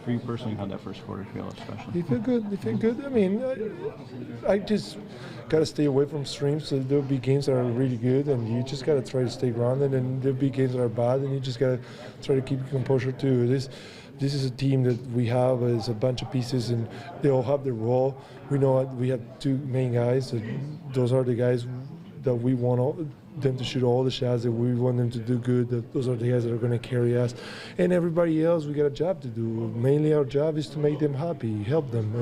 For you personally, how'd that first quarter feel, especially? They feel good. They feel good. I mean, I just gotta stay away from streams. So there'll be games that are really good, and you just gotta try to stay grounded. And there'll be games that are bad, and you just gotta try to keep your composure too. This is a team that we have as a bunch of pieces, and they all have their role. We know we have two main guys. Those are the guys that we want them to shoot all the shots, that we want them to do good. Those are the guys that are going to carry us. And everybody else, we got a job to do. Mainly our job is to make them happy, help them,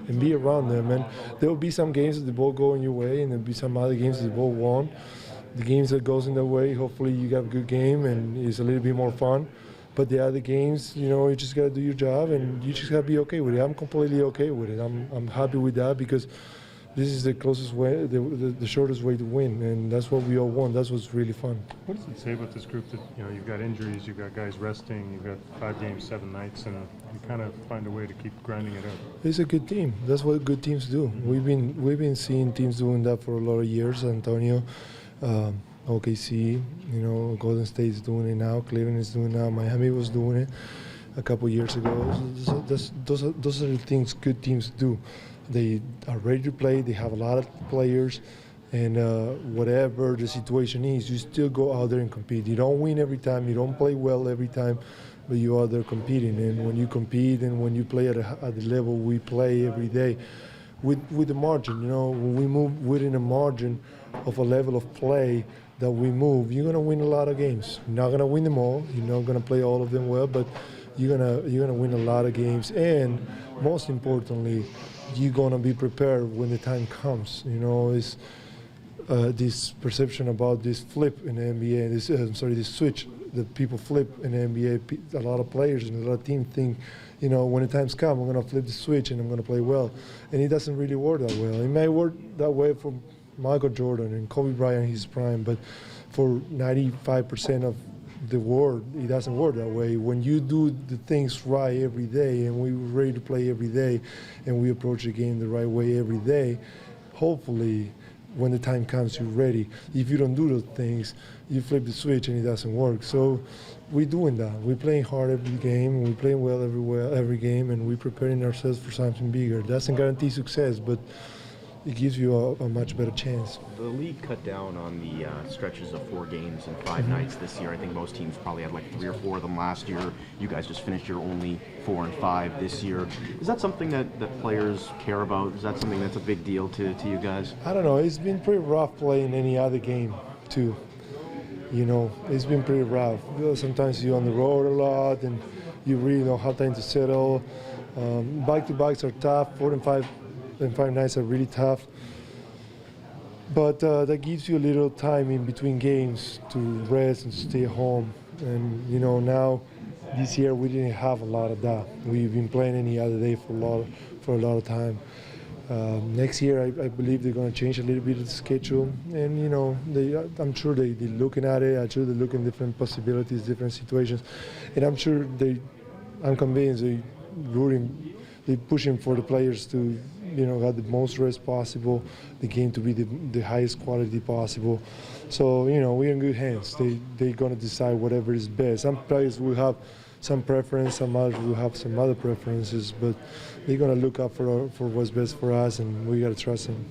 and be around them. And there will be some games that the ball go in your way, and there will be some other games that the ball won't. The games that goes in their way, hopefully you got a good game and it's a little bit more fun. But the other games, you just got to do your job, and you just got to be okay with it. I'm completely okay with it. I'm happy with that, because this is the closest way, the shortest way to win, and that's what we all want. That's what's really fun. What does it say about this group that you've got injuries, you've got guys resting, you've got 5 games, 7 nights, and you kind of find a way to keep grinding it out? It's a good team. That's what good teams do. We've been seeing teams doing that for a lot of years. Antonio, OKC, Golden State is doing it now. Cleveland is doing it now. Miami was doing it a couple years ago. Those are the things good teams do. They are ready to play. They have a lot of players, and whatever the situation is, you still go out there and compete. You don't win every time. You don't play well every time, but you are there competing. And when you compete and when you play at the level we play every day, with the margin, when we move within a margin of a level of play that we move, you're gonna win a lot of games. You're not gonna win them all. You're not gonna play all of them well, but you're gonna win a lot of games. And most importantly, you're gonna be prepared when the time comes. It's this perception about this flip in the NBA, this switch that people flip in the NBA. A lot of players and a lot of teams think, when the times come, I'm gonna flip the switch and I'm gonna play well, and it doesn't really work that well. It may work that way for Michael Jordan and Kobe Bryant in his prime, but for 95% of the world, it doesn't work that way. When you do the things right every day, and we're ready to play every day, and we approach the game the right way every day, hopefully when the time comes, you're ready. If you don't do those things, you flip the switch and it doesn't work. So we're doing that. We're playing hard every game, and we're playing well every game, and we're preparing ourselves for something bigger. It doesn't guarantee success, but it gives you a much better chance. The league cut down on the stretches of 4 games and 5 nights this year. I think most teams probably had like 3 or 4 of them last year. You guys just finished your only 4 and 5 this year. Is that something that players care about? Is that something that's a big deal to you guys? I don't know. It's been pretty rough playing any other game too. It's been pretty rough. Sometimes you're on the road a lot, and you really don't have time to settle. Back-to-backs are tough. 4 and 5 nights are really tough, but that gives you a little time in between games to rest and stay home. And now this year we didn't have a lot of that. We've been playing any other day for a lot of time. Next year I believe they're going to change a little bit of the schedule, and I'm sure they're looking at it. I'm sure they're looking at different possibilities, different situations, and I'm convinced they're pushing for the players to have the most rest possible, the game to be the highest quality possible. So, we're in good hands. They're going to decide whatever is best. Some players will have some preference, some others will have some other preferences, but they're going to look out for what's best for us, and we got to trust them.